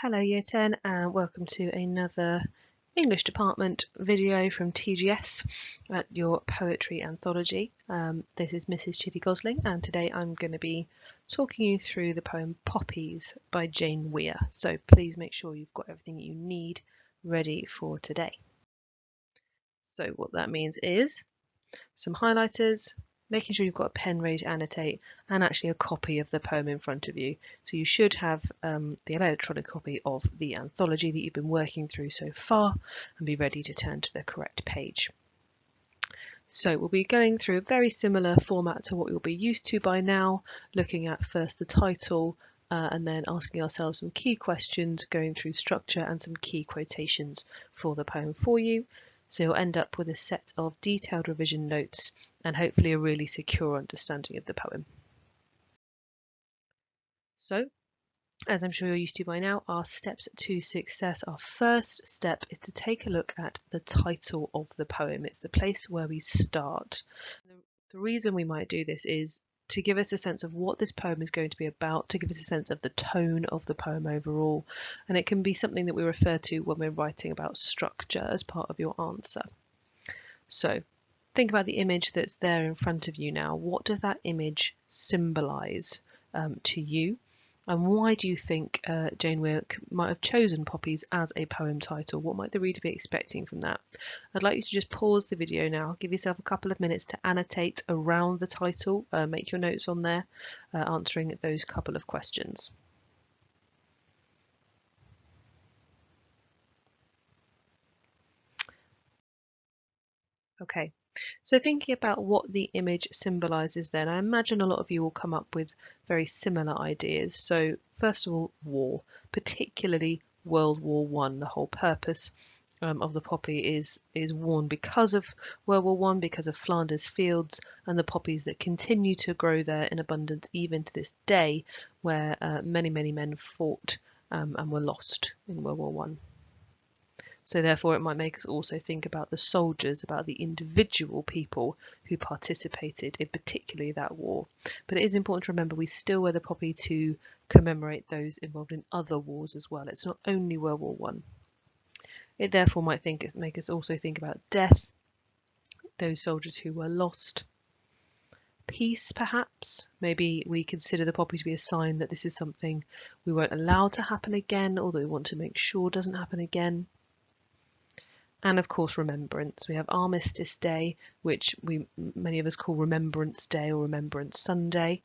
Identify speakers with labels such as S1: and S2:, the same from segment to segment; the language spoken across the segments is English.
S1: Hello Year 10 and welcome to another English Department video from TGS at your Poetry Anthology. This is Mrs. Chiddy-Gosling and today I'm going to be talking you through the poem Poppies by Jane Weir. So please make sure you've got everything you need ready for today. So what that means is some highlighters, making sure you've got a pen ready to annotate, and actually a copy of the poem in front of you. So you should have the electronic copy of the anthology that you've been working through so far and be ready to turn to the correct page. So we'll be going through a very similar format to what you'll be used to by now, looking at first the title and then asking ourselves some key questions, going through structure and some key quotations for the poem for you. So you'll end up with a set of detailed revision notes and hopefully a really secure understanding of the poem. So, as I'm sure you're used to by now, our steps to success. Our first step is to take a look at the title of the poem. It's the place where we start. The reason we might do this is to give us a sense of what this poem is going to be about, to give us a sense of the tone of the poem overall, and it can be something that we refer to when we're writing about structure as part of your answer. So think about the image that's there in front of you now. What does that image symbolise to you? And why do you think Jane Weir might have chosen Poppies as a poem title? What might the reader be expecting from that? I'd like you to just pause the video now, give yourself a couple of minutes to annotate around the title, make your notes on there, answering those couple of questions. Okay. So thinking about what the image symbolises then, I imagine a lot of you will come up with very similar ideas. So first of all, war, particularly World War I. The whole purpose of the poppy is worn because of World War I, because of Flanders fields and the poppies that continue to grow there in abundance even to this day, where many men fought and were lost in World War I. So therefore it might make us also think about the soldiers, about the individual people who participated in particularly that war. But it is important to remember we still wear the poppy to commemorate those involved in other wars as well. It's not only World War I. It therefore might make us also think about death, those soldiers who were lost. Peace, perhaps. Maybe we consider the poppy to be a sign that this is something we won't allow to happen again, or that we want to make sure doesn't happen again. And of course, remembrance. We have Armistice Day, which many of us call Remembrance Day or Remembrance Sunday,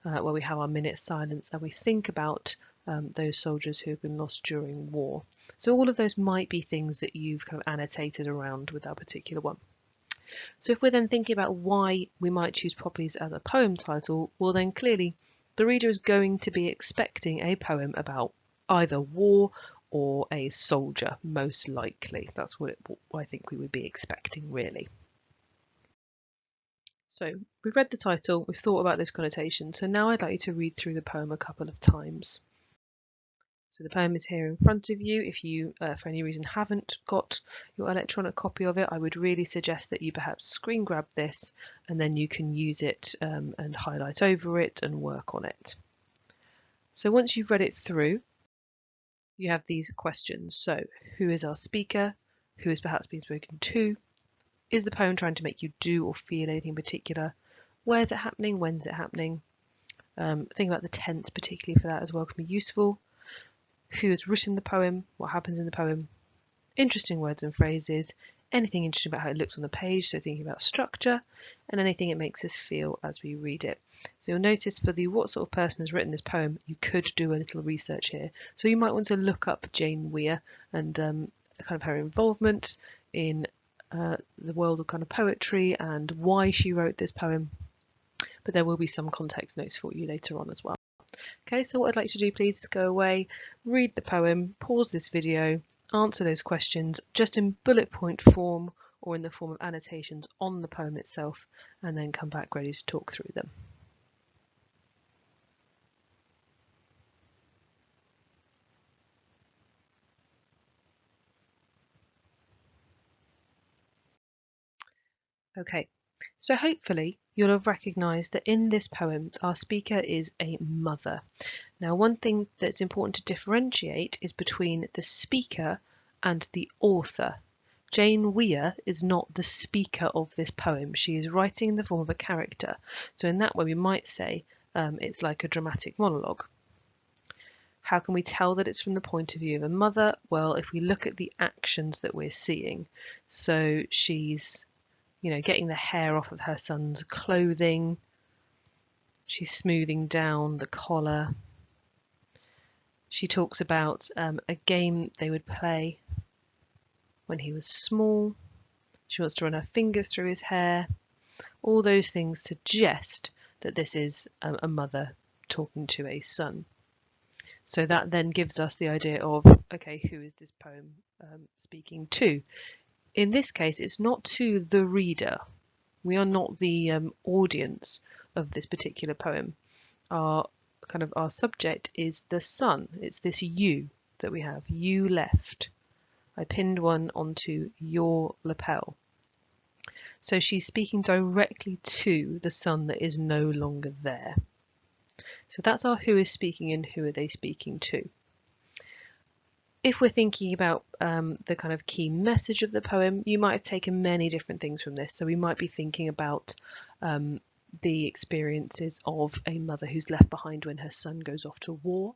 S1: where we have our minute silence and we think about those soldiers who have been lost during war. So all of those might be things that you've kind of annotated around with that particular one. So if we're then thinking about why we might choose Poppies as a poem title, well then clearly the reader is going to be expecting a poem about either war or a soldier, most likely. That's what I think we would be expecting, really. So we've read the title, we've thought about this connotation, so now I'd like you to read through the poem a couple of times. So the poem is here in front of you. If you, for any reason, haven't got your electronic copy of it, I would really suggest that you perhaps screen grab this and then you can use it and highlight over it and work on it. So once you've read it through, you have these questions. So who is our speaker? Who is perhaps being spoken to? Is the poem trying to make you do or feel anything particular? Where's it happening? When's it happening? Think about the tense particularly for that as well can be useful. Who has written the poem? What happens in the poem? Interesting words and phrases. Anything interesting about how it looks on the page, so thinking about structure, and anything it makes us feel as we read it. So you'll notice for the what sort of person has written this poem, you could do a little research here. So you might want to look up Jane Weir and kind of her involvement in the world of kind of poetry and why she wrote this poem. But there will be some context notes for you later on as well. Okay, so what I'd like to do please is go away, read the poem, pause this video, answer those questions just in bullet point form or in the form of annotations on the poem itself, and then come back ready to talk through them. Okay, so hopefully you'll have recognised that in this poem our speaker is a mother. Now, one thing that's important to differentiate is between the speaker and the author. Jane Weir is not the speaker of this poem. She is writing in the form of a character. So in that way we might say it's like a dramatic monologue. How can we tell that it's from the point of view of a mother? Well, if we look at the actions that we're seeing. So she's, getting the hair off of her son's clothing. She's smoothing down the collar. She talks about a game they would play when he was small. She wants to run her fingers through his hair. All those things suggest that this is a mother talking to a son. So that then gives us the idea of, okay, who is this poem speaking to? In this case, it's not to the reader. We are not the audience of this particular poem. Our subject is the son. It's this you that we have. You left. I pinned one onto your lapel. So she's speaking directly to the son that is no longer there. So that's our who is speaking and who are they speaking to. If we're thinking about the kind of key message of the poem, you might have taken many different things from this. So we might be thinking about the experiences of a mother who's left behind when her son goes off to war.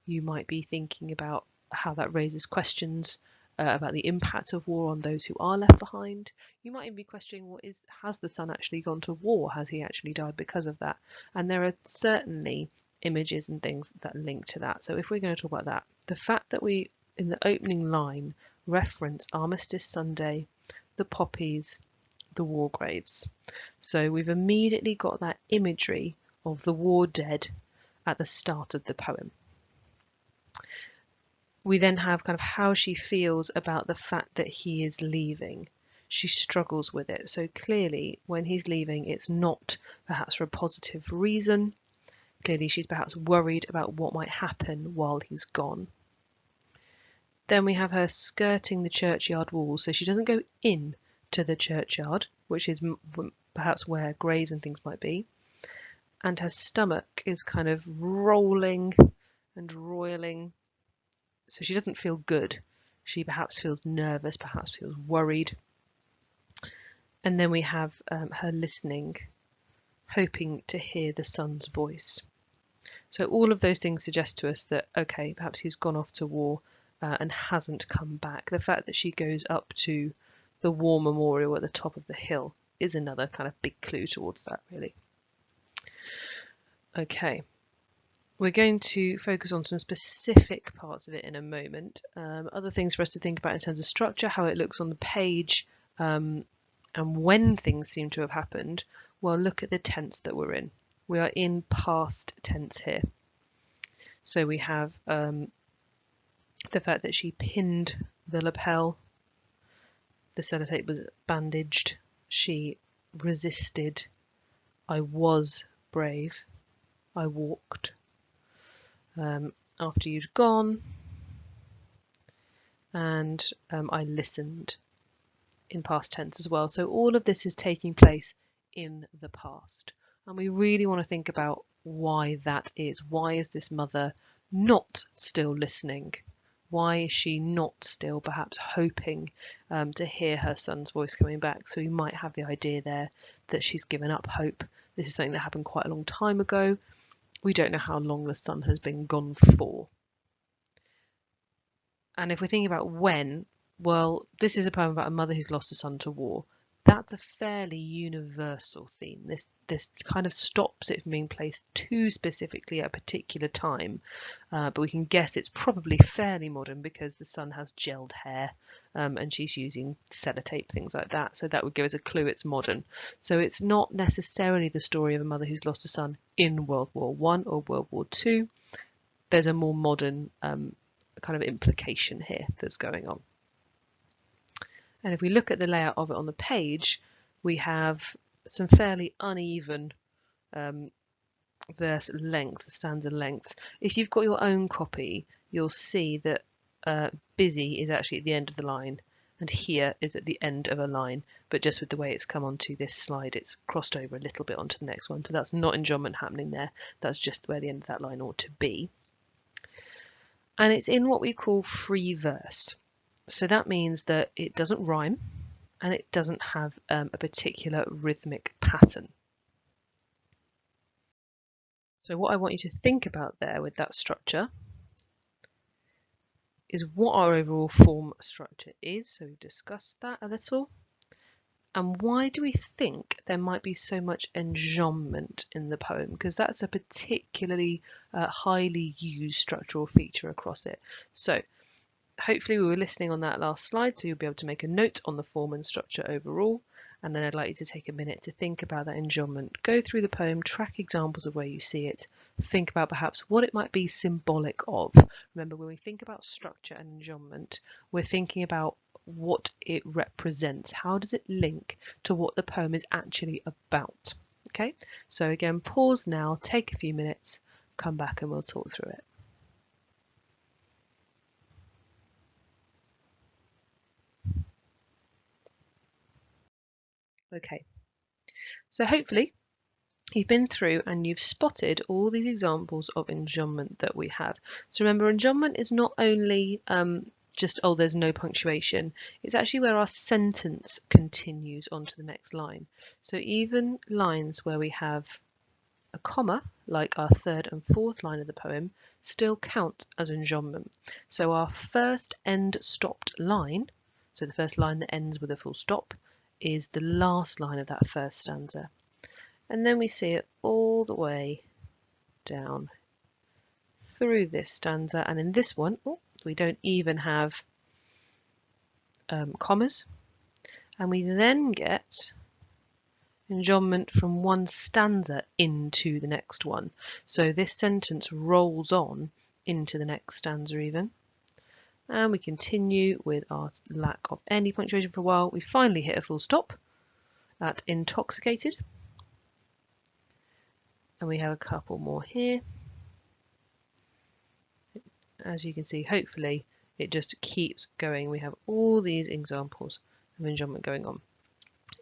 S1: You might be thinking about how that raises questions about the impact of war on those who are left behind. You might even be questioning, has the son actually gone to war? Has he actually died because of that? And there are certainly images and things that link to that. So if we're going to talk about that, the fact that we, in the opening line, reference Armistice Sunday, the poppies, the war graves. So we've immediately got that imagery of the war dead at the start of the poem. We then have kind of how she feels about the fact that he is leaving. She struggles with it. So clearly when he's leaving, it's not perhaps for a positive reason. Clearly she's perhaps worried about what might happen while he's gone. Then we have her skirting the churchyard wall. So she doesn't go in to the churchyard, which is perhaps where graves and things might be. And her stomach is kind of rolling and roiling. So she doesn't feel good. She perhaps feels nervous, perhaps feels worried. And then we have her listening, hoping to hear the son's voice. So all of those things suggest to us that, okay, perhaps he's gone off to war and hasn't come back. The fact that she goes up to the war memorial at the top of the hill is another kind of big clue towards that, really. Okay. We're going to focus on some specific parts of it in a moment. Other things for us to think about in terms of structure, how it looks on the page, and when things seem to have happened. Well, look at the tense that we're in. We are in past tense here. So we have the fact that she pinned the lapel, the sellotape was bandaged, she resisted, I was brave, I walked. After you'd gone, and I listened in past tense as well. So all of this is taking place in the past, and we really want to think about why that is. Why is this mother not still listening? Why is she not still perhaps hoping to hear her son's voice coming back? So we might have the idea there that she's given up hope. This is something that happened quite a long time ago. We don't know how long the son has been gone for. And if we're thinking about when, well, this is a poem about a mother who's lost a son to war. That's a fairly universal theme. This kind of stops it from being placed too specifically at a particular time, but we can guess it's probably fairly modern because the son has gelled hair and she's using sellotape, things like that. So that would give us a clue it's modern. So it's not necessarily the story of a mother who's lost a son in World War I or World War II. There's a more modern kind of implication here that's going on. And if we look at the layout of it on the page, we have some fairly uneven verse length, stanza lengths. If you've got your own copy, you'll see that busy is actually at the end of the line and here is at the end of a line, but just with the way it's come onto this slide, it's crossed over a little bit onto the next one. So that's not enjambment happening there. That's just where the end of that line ought to be. And it's in what we call free verse. So that means that it doesn't rhyme and it doesn't have a particular rhythmic pattern. So what I want you to think about there with that structure is what our overall form structure is. So we've discussed that a little. And why do we think there might be so much enjambment in the poem? Because that's a particularly highly used structural feature across it. So hopefully we were listening on that last slide, so you'll be able to make a note on the form and structure overall. And then I'd like you to take a minute to think about that enjambment. Go through the poem, track examples of where you see it, think about perhaps what it might be symbolic of. Remember, when we think about structure and enjambment, we're thinking about what it represents. How does it link to what the poem is actually about? Okay, so again, pause now, take a few minutes, come back and we'll talk through it. Okay, so hopefully you've been through and you've spotted all these examples of enjambment that we have. So remember, enjambment is not only just, oh, there's no punctuation. It's actually where our sentence continues on to the next line. So even lines where we have a comma, like our third and fourth line of the poem, still count as enjambment. So our first end stopped line, so the first line that ends with a full stop, is the last line of that first stanza. And then we see it all the way down through this stanza. And in this one, we don't even have commas. And we then get enjambment from one stanza into the next one. So this sentence rolls on into the next stanza even. And we continue with our lack of any punctuation for a while. We finally hit a full stop at intoxicated. And we have a couple more here. As you can see, hopefully it just keeps going. We have all these examples of enjambment going on.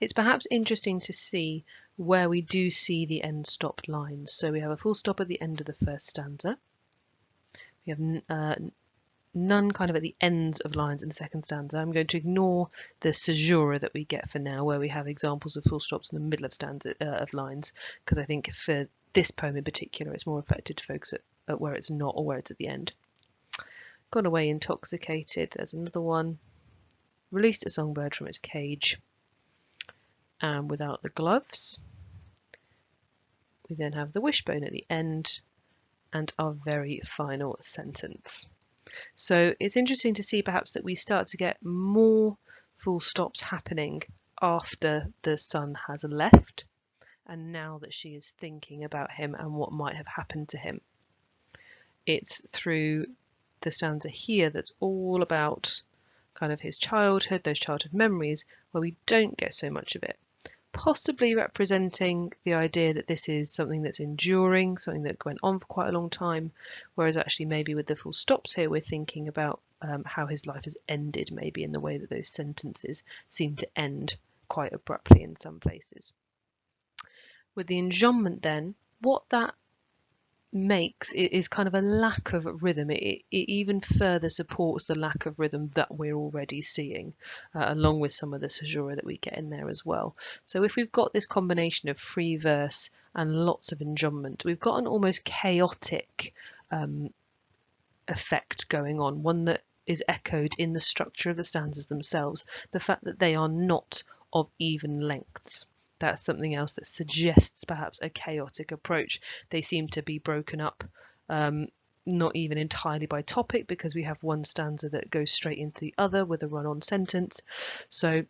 S1: It's perhaps interesting to see where we do see the end stopped lines. So we have a full stop at the end of the first stanza. We have none kind of at the ends of lines in the second stanza. I'm going to ignore the caesura that we get for now, where we have examples of full stops in the middle of stanza of lines, because I think for this poem in particular, it's more effective to focus at where it's not or where it's at the end. Gone away intoxicated. There's another one. Released a songbird from its cage. And without the gloves. We then have the wishbone at the end and our very final sentence. So it's interesting to see perhaps that we start to get more full stops happening after the son has left and now that she is thinking about him and what might have happened to him. It's through the stanza here that's all about kind of his childhood, those childhood memories, where we don't get so much of it. Possibly representing the idea that this is something that's enduring, something that went on for quite a long time, whereas actually maybe with the full stops here we're thinking about how his life has ended, maybe in the way that those sentences seem to end quite abruptly in some places. With the enjambment then, what that makes it is kind of a lack of rhythm. It even further supports the lack of rhythm that we're already seeing, along with some of the caesura that we get in there as well. So if we've got this combination of free verse and lots of enjambment, we've got an almost chaotic effect going on, one that is echoed in the structure of the stanzas themselves, the fact that they are not of even lengths. That's something else that suggests perhaps a chaotic approach. They seem to be broken up, not even entirely by topic, because we have one stanza that goes straight into the other with a run-on sentence. So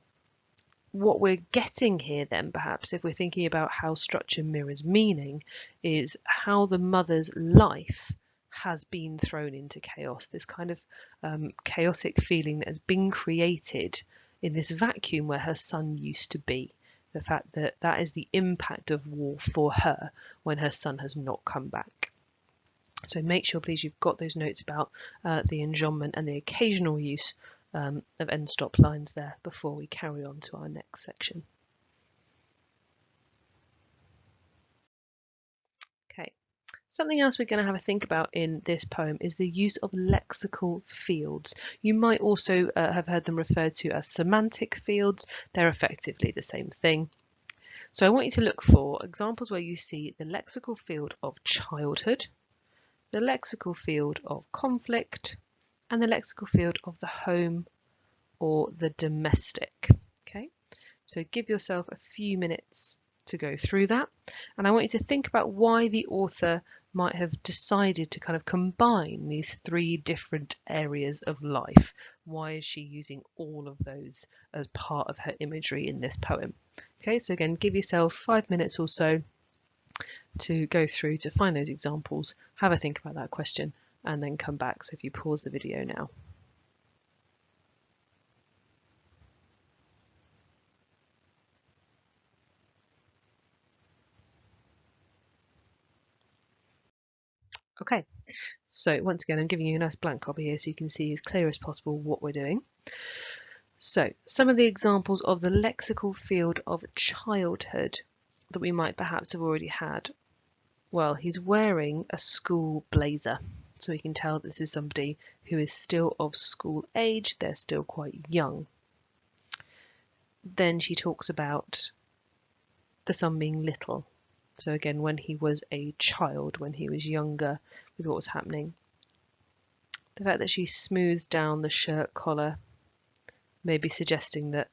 S1: what we're getting here then, perhaps, if we're thinking about how structure mirrors meaning, is how the mother's life has been thrown into chaos, this kind of chaotic feeling that has been created in this vacuum where her son used to be. The fact that that is the impact of war for her when her son has not come back. So make sure, please, you've got those notes about the enjambment and the occasional use of end stop lines there before we carry on to our next section. Okay, something else we're going to have a think about in this poem is the use of lexical fields. You might also have heard them referred to as semantic fields. They're effectively the same thing. So I want you to look for examples where you see the lexical field of childhood, the lexical field of conflict, and the lexical field of the home or the domestic. Okay, so give yourself a few minutes to go through that, and I want you to think about why the author might have decided to kind of combine these three different areas of life. Why is she using all of those as part of her imagery in this poem? Okay, so again, give yourself 5 minutes or so to go through to find those examples, have a think about that question, and then come back. So if you pause the video now. Okay, so once again, I'm giving you a nice blank copy here so you can see as clear as possible what we're doing. So some of the examples of the lexical field of childhood that we might perhaps have already had. Well, he's wearing a school blazer, so we can tell this is somebody who is still of school age. They're still quite young. Then she talks about the son being little. So again, when he was a child, when he was younger with what was happening. The fact that she smooths down the shirt collar, maybe suggesting that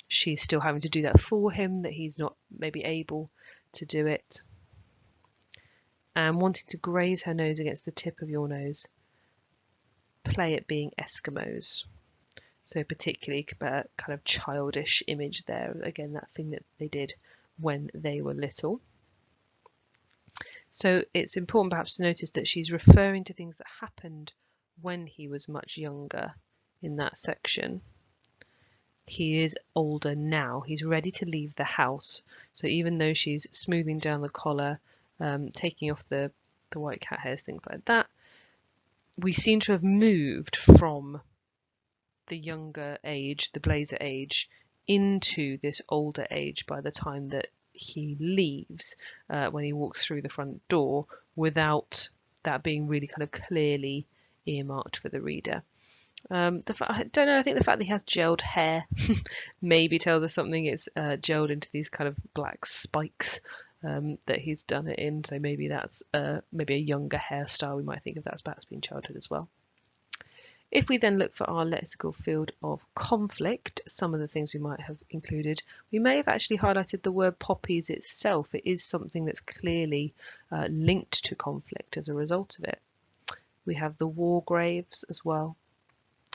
S1: she's still having to do that for him, that he's not maybe able to do it. And wanting to graze her nose against the tip of your nose, play at being Eskimos. So particularly kind of childish image there. Again, that thing that they did when they were little. So it's important perhaps to notice that she's referring to things that happened when he was much younger in that section. He is older now. He's ready to leave the house. So even though she's smoothing down the collar, taking off the white cat hairs, things like that, we seem to have moved from the younger age, the blazer age, into this older age by the time that he leaves, when he walks through the front door, without that being really kind of clearly earmarked for the reader. I don't know, I think the fact that he has gelled hair maybe tells us something. It's gelled into these kind of black spikes that he's done it in, so maybe that's maybe a younger hairstyle. We might think of that as perhaps being childhood as well. If we then look for our lexical field of conflict, some of the things we might have included, we may have actually highlighted the word poppies itself. It is something that's clearly linked to conflict as a result of it. We have the war graves as well.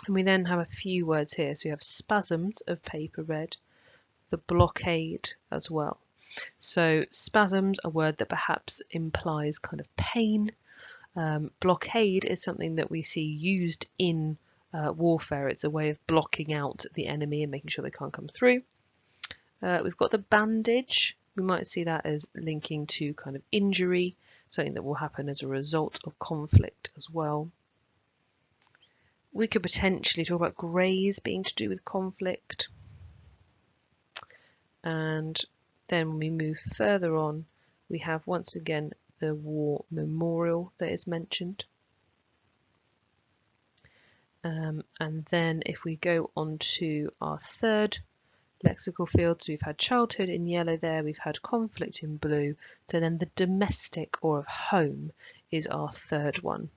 S1: And we then have a few words here. So we have spasms of paper red, the blockade as well. So spasms, a word that perhaps implies kind of pain. Blockade is something that we see used in warfare. It's a way of blocking out the enemy and making sure they can't come through. We've got the bandage. We might see that as linking to kind of injury, something that will happen as a result of conflict as well. We could potentially talk about graze being to do with conflict. And then when we move further on, we have once again the war memorial that is mentioned. And then if we go on to our third lexical fields, we've had childhood in yellow there, we've had conflict in blue, so then the domestic or of home is our third one.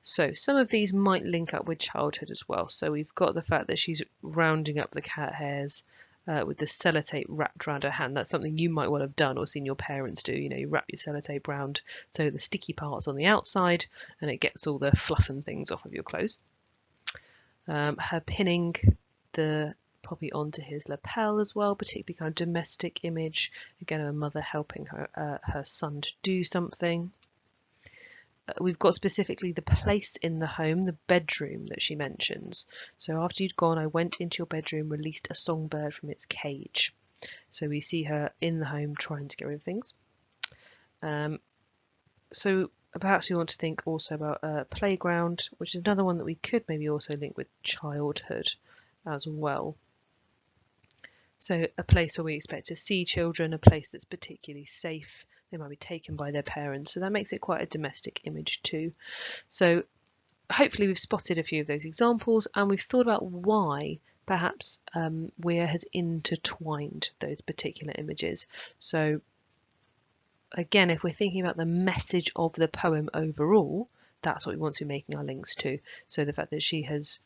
S1: So some of these might link up with childhood as well. So we've got the fact that she's rounding up the cat hairs with the sellotape wrapped around her hand. That's something you might well have done or seen your parents do. You know, you wrap your sellotape round so the sticky part's on the outside and it gets all the fluff and things off of your clothes. Her pinning the poppy onto his lapel as well, particularly kind of domestic image. Again, a mother helping her son to do something. We've got specifically the place in the home, the bedroom that she mentions. So after you'd gone, I went into your bedroom, released a songbird from its cage. So we see her in the home trying to get rid of things. So perhaps we want to think also about a playground, which is another one that we could maybe also link with childhood as well. So a place where we expect to see children, a place that's particularly safe. They might be taken by their parents, so that makes it quite a domestic image too. So hopefully we've spotted a few of those examples, and we've thought about why perhaps Weir has intertwined those particular images. So again, if we're thinking about the message of the poem overall, that's what we want to be making our links to. So the fact that she has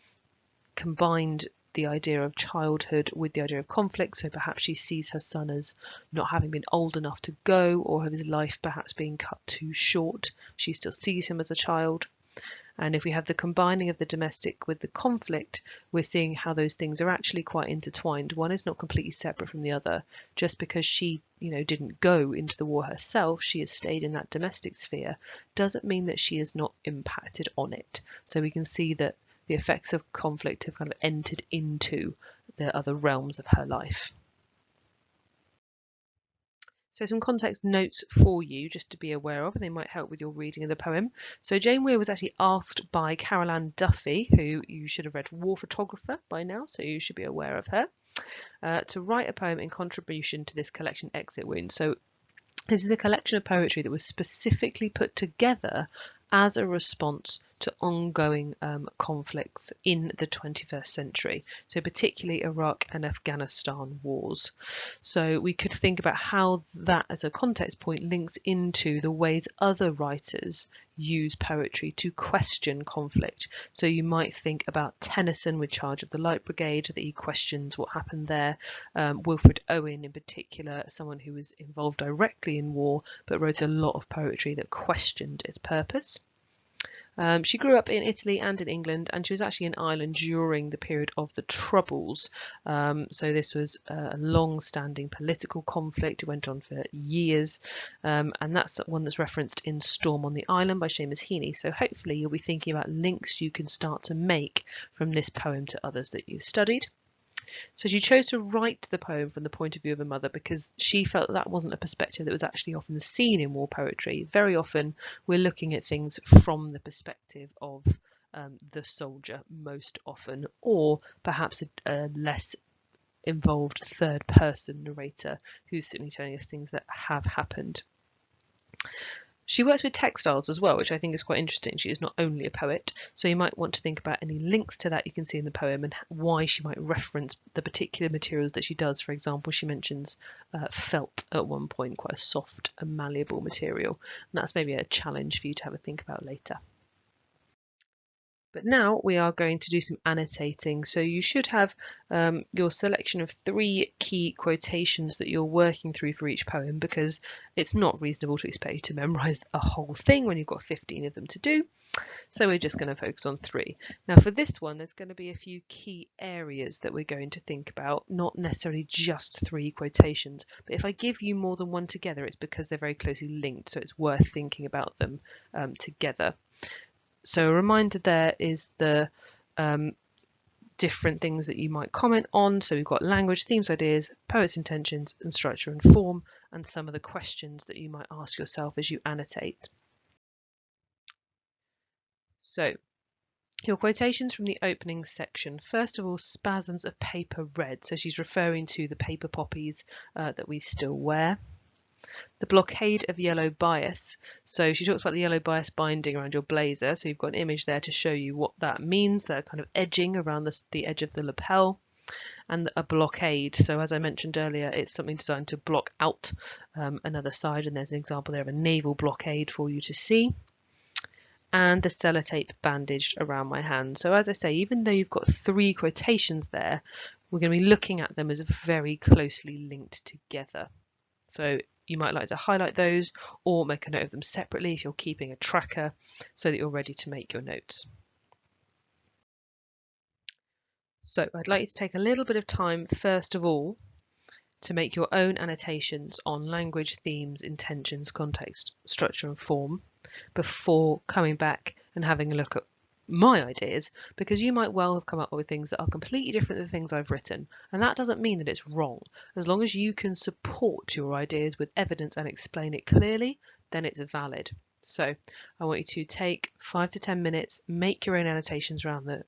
S1: combined the idea of childhood with the idea of conflict, so perhaps she sees her son as not having been old enough to go, or of his life perhaps being cut too short. She still sees him as a child. And if we have the combining of the domestic with the conflict, we're seeing how those things are actually quite intertwined. One is not completely separate from the other. Just because she, didn't go into the war herself, she has stayed in that domestic sphere, doesn't mean that she is not impacted on it. So we can see that the effects of conflict have kind of entered into the other realms of her life. So some context notes for you just to be aware of, and they might help with your reading of the poem. So Jane Weir was actually asked by Carol Ann Duffy, who you should have read War Photographer by now, so you should be aware of her, to write a poem in contribution to this collection Exit Wounds. So this is a collection of poetry that was specifically put together as a response to ongoing conflicts in the 21st century, so particularly Iraq and Afghanistan wars. So we could think about how that as a context point links into the ways other writers use poetry to question conflict. So you might think about Tennyson with Charge of the Light Brigade, that he questions what happened there. Wilfred Owen in particular, someone who was involved directly in war but wrote a lot of poetry that questioned its purpose. She grew up in Italy and in England, and she was actually in Ireland during the period of the Troubles. So this was a long-standing political conflict. It went on for years, and that's one that's referenced in Storm on the Island by Seamus Heaney. So hopefully you'll be thinking about links you can start to make from this poem to others that you've studied. So she chose to write the poem from the point of view of a mother because she felt that wasn't a perspective that was actually often seen in war poetry. Very often we're looking at things from the perspective of the soldier most often, or perhaps a less involved third person narrator who's simply telling us things that have happened. She works with textiles as well, which I think is quite interesting. She is not only a poet, so you might want to think about any links to that you can see in the poem and why she might reference the particular materials that she does. For example, she mentions felt at one point, quite a soft and malleable material, and that's maybe a challenge for you to have a think about later. But now we are going to do some annotating. So you should have your selection of 3 key quotations that you're working through for each poem, because it's not reasonable to expect you to memorize a whole thing when you've got 15 of them to do. So we're just going to focus on 3. Now for this one, there's going to be a few key areas that we're going to think about, not necessarily just 3 quotations. But if I give you more than one together, it's because they're very closely linked, so it's worth thinking about them together. So a reminder there is the different things that you might comment on. So we've got language, themes, ideas, poet's intentions, and structure and form, and some of the questions that you might ask yourself as you annotate. So your quotations from the opening section. First of all, spasms of paper red. So she's referring to the paper poppies that we still wear. The blockade of yellow bias. So she talks about the yellow bias binding around your blazer. So you've got an image there to show you what that means. That kind of edging around the edge of the lapel. And a blockade. So as I mentioned earlier, it's something designed to block out another side. And there's an example there of a naval blockade for you to see. And the sellotape bandaged around my hand. So as I say, even though you've got 3 quotations there, we're going to be looking at them as very closely linked together. So you might like to highlight those or make a note of them separately if you're keeping a tracker so that you're ready to make your notes. So I'd like you to take a little bit of time first of all to make your own annotations on language, themes, intentions, context, structure and form before coming back and having a look at my ideas, because you might well have come up with things that are completely different than the things I've written, and that doesn't mean that it's wrong. As long as you can support your ideas with evidence and explain it clearly, then it's valid. So I want you to take 5 to 10 minutes, make your own annotations around the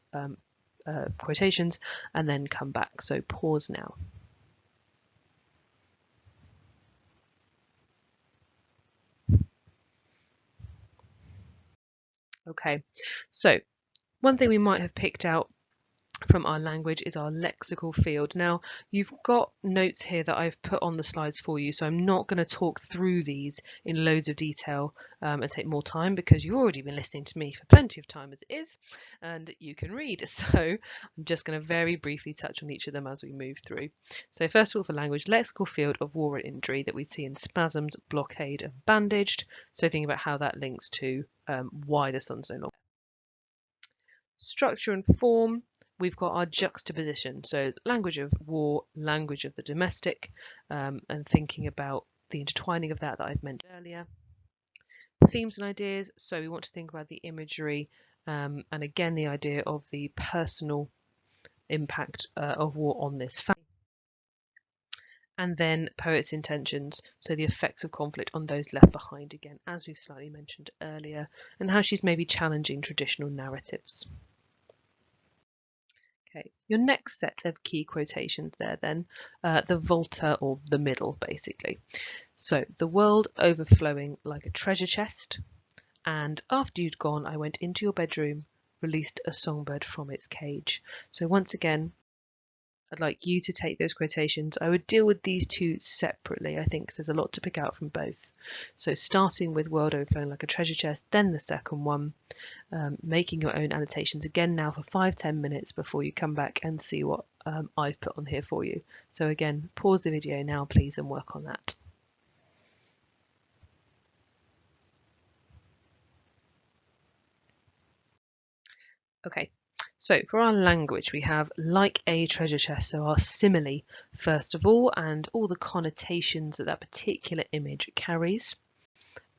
S1: quotations, and then come back. So pause now. Okay, so one thing we might have picked out from our language is our lexical field. Now, you've got notes here that I've put on the slides for you, so I'm not going to talk through these in loads of detail and take more time, because you've already been listening to me for plenty of time as it is, and you can read. So I'm just going to very briefly touch on each of them as we move through. So first of all, for language, lexical field of war and injury that we see in spasms, blockade, and bandaged. So think about how that links to why the sun's no longer. Structure and form, we've got our juxtaposition, so language of war, language of the domestic, and thinking about the intertwining of that I've mentioned earlier. Themes and ideas, so we want to think about the imagery and again the idea of the personal impact of war on this family. And then poet's intentions, so the effects of conflict on those left behind, again as we've slightly mentioned earlier, and how she's maybe challenging traditional narratives. Okay, your next set of key quotations there then, the volta, or the middle basically. So the world overflowing like a treasure chest, and after you'd gone I went into your bedroom, released a songbird from its cage. So once again, I'd like you to take those quotations. I would deal with these two separately, I think, because there's a lot to pick out from both. So starting with world overflowing like a treasure chest, then the second one, making your own annotations again now for 5-10 minutes before you come back and see what I've put on here for you. So again, pause the video now please and work on that. Okay, so for our language we have like a treasure chest, so our simile first of all, and all the connotations that that particular image carries,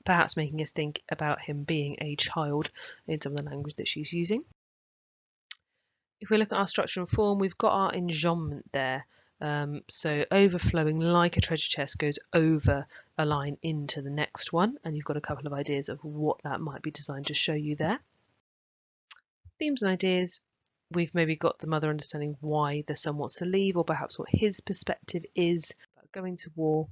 S1: perhaps making us think about him being a child in some of the language that she's using. If we look at our structure and form, we've got our enjambment there. So overflowing like a treasure chest goes over a line into the next one, and you've got a couple of ideas of what that might be designed to show you there. Themes and ideas, we've maybe got the mother understanding why the son wants to leave, or perhaps what his perspective is about going to war,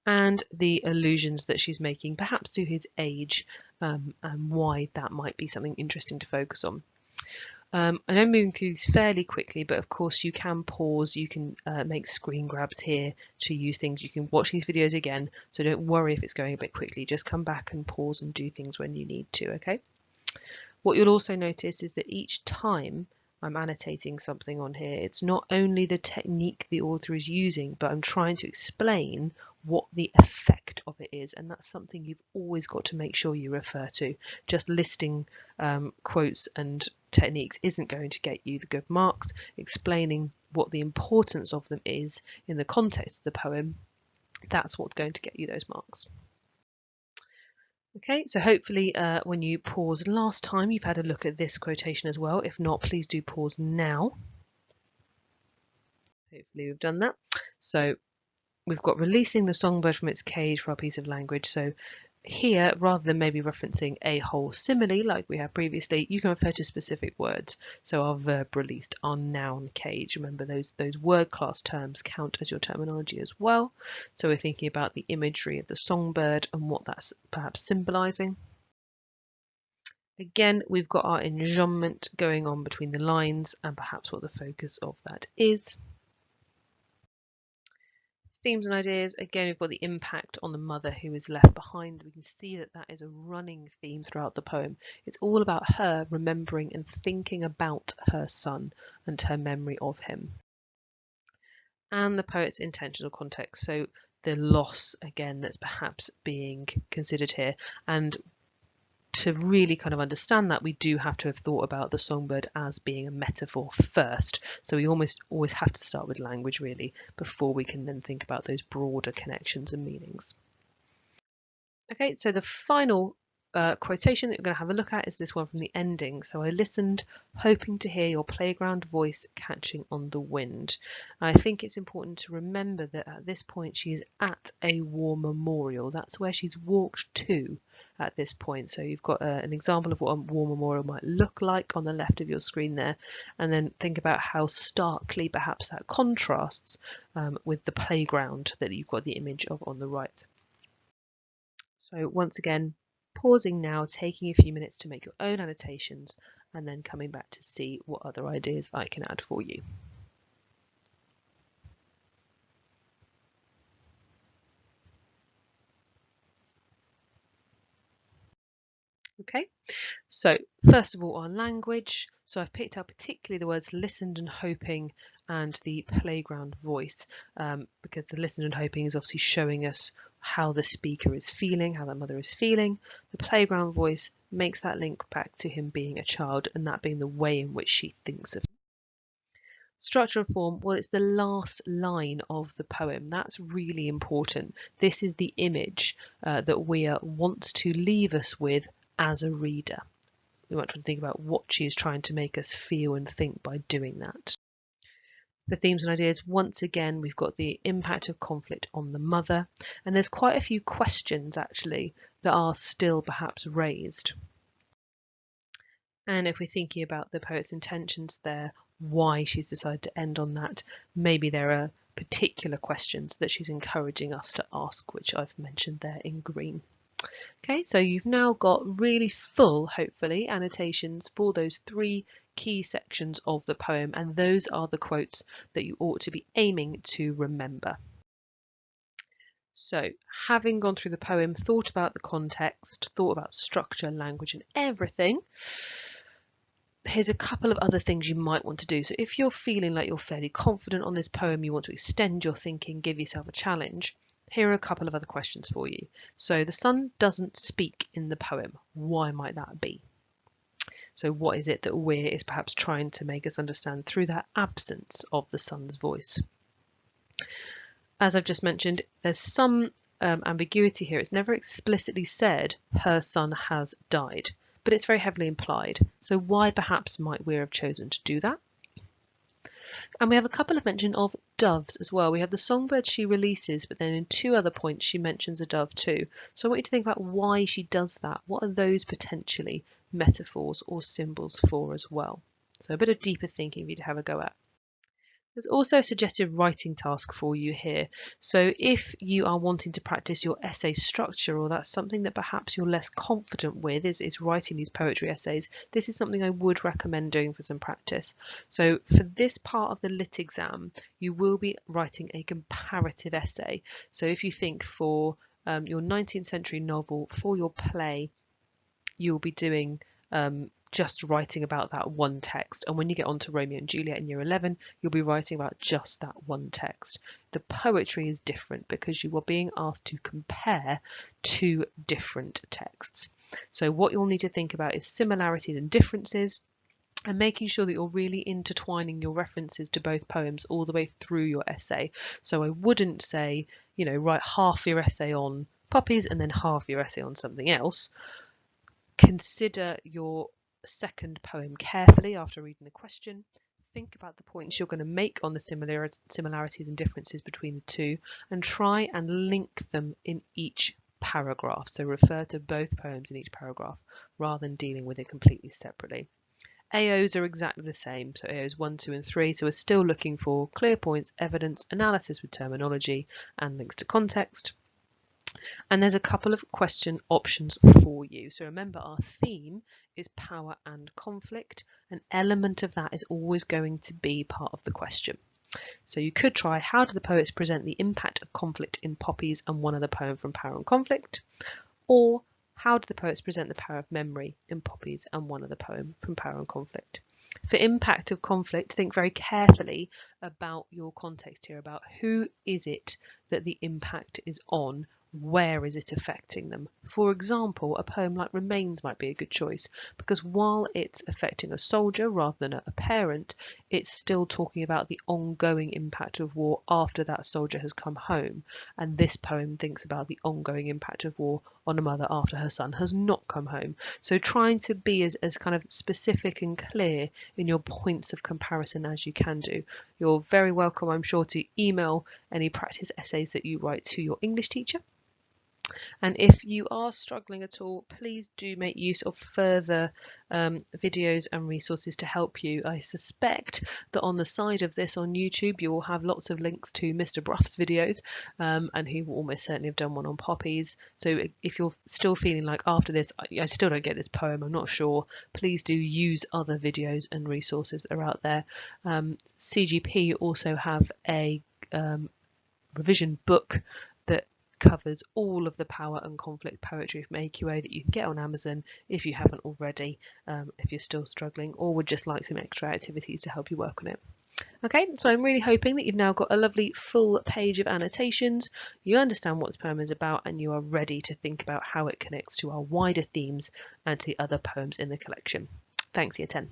S1: and the allusions that she's making perhaps to his age, and why that might be something interesting to focus on. I know I'm moving through these fairly quickly, but of course you can pause, you can make screen grabs here to use things, you can watch these videos again, so don't worry if it's going a bit quickly, just come back and pause and do things when you need to, okay? What you'll also notice is that each time I'm annotating something on here, it's not only the technique the author is using, but I'm trying to explain what the effect of it is, and that's something you've always got to make sure you refer to. Just listing quotes and techniques isn't going to get you the good marks. Explaining what the importance of them is in the context of the poem, that's what's going to get you those marks. Okay, so hopefully when you paused last time, you've had a look at this quotation as well. If not, please do pause now. Hopefully we've done that. So we've got releasing the songbird from its cage for our piece of language. So here, rather than maybe referencing a whole simile like we had previously, you can refer to specific words. So our verb released, our noun cage. Remember those word class terms count as your terminology as well. So we're thinking about the imagery of the songbird and what that's perhaps symbolizing. Again, we've got our enjambment going on between the lines and perhaps what the focus of that is. Themes and ideas, again, we've got the impact on the mother who is left behind. We can see that that is a running theme throughout the poem. It's all about her remembering and thinking about her son and her memory of him. And the poet's intentional context, so the loss, again, that's perhaps being considered here. And to really kind of understand that, we do have to have thought about the songbird as being a metaphor first. So we almost always have to start with language really before we can then think about those broader connections and meanings. Okay, so the final quotation that we're going to have a look at is this one from the ending. So I listened, hoping to hear your playground voice catching on the wind. I think it's important to remember that at this point she is at a war memorial. That's where she's walked to at this point. So you've got an example of what a war memorial might look like on the left of your screen there, and then think about how starkly perhaps that contrasts with the playground that you've got the image of on the right. So once again, pausing now, taking a few minutes to make your own annotations, and then coming back to see what other ideas I can add for you. Okay, so first of all, our language. So I've picked out particularly the words listened and hoping and the playground voice, because the listened and hoping is obviously showing us how the speaker is feeling, how the mother is feeling. The playground voice makes that link back to him being a child and that being the way in which she thinks of him. Structure and form, well, it's the last line of the poem. That's really important. This is the image that Weir wants to leave us with as a reader. We might try to think about what she's trying to make us feel and think by doing that. For themes and ideas, once again, we've got the impact of conflict on the mother, and there's quite a few questions actually that are still perhaps raised. And if we're thinking about the poet's intentions there, why she's decided to end on that, maybe there are particular questions that she's encouraging us to ask, which I've mentioned there in green. Okay, so you've now got really full, hopefully, annotations for those three key sections of the poem, and those are the quotes that you ought to be aiming to remember. So, having gone through the poem, thought about the context, thought about structure, language, and everything, here's a couple of other things you might want to do. So if you're feeling like you're fairly confident on this poem, you want to extend your thinking, give yourself a challenge, here are a couple of other questions for you. So the son doesn't speak in the poem. Why might that be? So what is it that Weir is perhaps trying to make us understand through that absence of the son's voice? As I've just mentioned, there's some ambiguity here. It's never explicitly said her son has died, but it's very heavily implied. So why perhaps might Weir have chosen to do that? And we have a couple of mention of doves as well. We have the songbird she releases, but then in two other points she mentions a dove too. So I want you to think about why she does that. What are those potentially metaphors or symbols for as well? So a bit of deeper thinking for you to have a go at. There's also a suggested writing task for you here. So if you are wanting to practice your essay structure, or that's something that perhaps you're less confident with, is writing these poetry essays, this is something I would recommend doing for some practice. So for this part of the lit exam, you will be writing a comparative essay. So if you think for your 19th century novel, for your play, you'll be doing just writing about that one text, and when you get on to Romeo and Juliet in year 11, you'll be writing about just that one text. The poetry is different because you are being asked to compare two different texts. So what you'll need to think about is similarities and differences, and making sure that you're really intertwining your references to both poems all the way through your essay. So I wouldn't say, you know, write half your essay on Poppies and then half your essay on something else. Consider your second poem carefully after reading the question. Think about the points you're going to make on the similarities and differences between the two, and try and link them in each paragraph. So refer to both poems in each paragraph rather than dealing with it completely separately. AOs are exactly the same, so AOs 1, 2 and 3, so we're still looking for clear points, evidence, analysis with terminology and links to context. And there's a couple of question options for you. So remember, our theme is power and conflict. An element of that is always going to be part of the question. So you could try, how do the poets present the impact of conflict in Poppies and one other poem from Power and Conflict? Or how do the poets present the power of memory in Poppies and one other poem from Power and Conflict? For impact of conflict, think very carefully about your context here, about who is it that the impact is on. Where is it affecting them? For example, a poem like Remains might be a good choice, because while it's affecting a soldier rather than a parent, it's still talking about the ongoing impact of war after that soldier has come home. And this poem thinks about the ongoing impact of war on a mother after her son has not come home. So trying to be as kind of specific and clear in your points of comparison as you can do. You're very welcome, I'm sure, to email any practice essays that you write to your English teacher. And if you are struggling at all, please do make use of further videos and resources to help you. I suspect that on the side of this on YouTube, you will have lots of links to Mr. Bruff's videos, and he will almost certainly have done one on poppies. So if you're still feeling like after this, I still don't get this poem, I'm not sure, please do use other videos and resources that are out there. CGP also have a revision book that covers all of the power and conflict poetry from AQA that you can get on Amazon if you haven't already, if you're still struggling or would just like some extra activities to help you work on it. Okay, so I'm really hoping that you've now got a lovely full page of annotations, you understand what this poem is about, and you are ready to think about how it connects to our wider themes and to the other poems in the collection. Thanks, Year 10.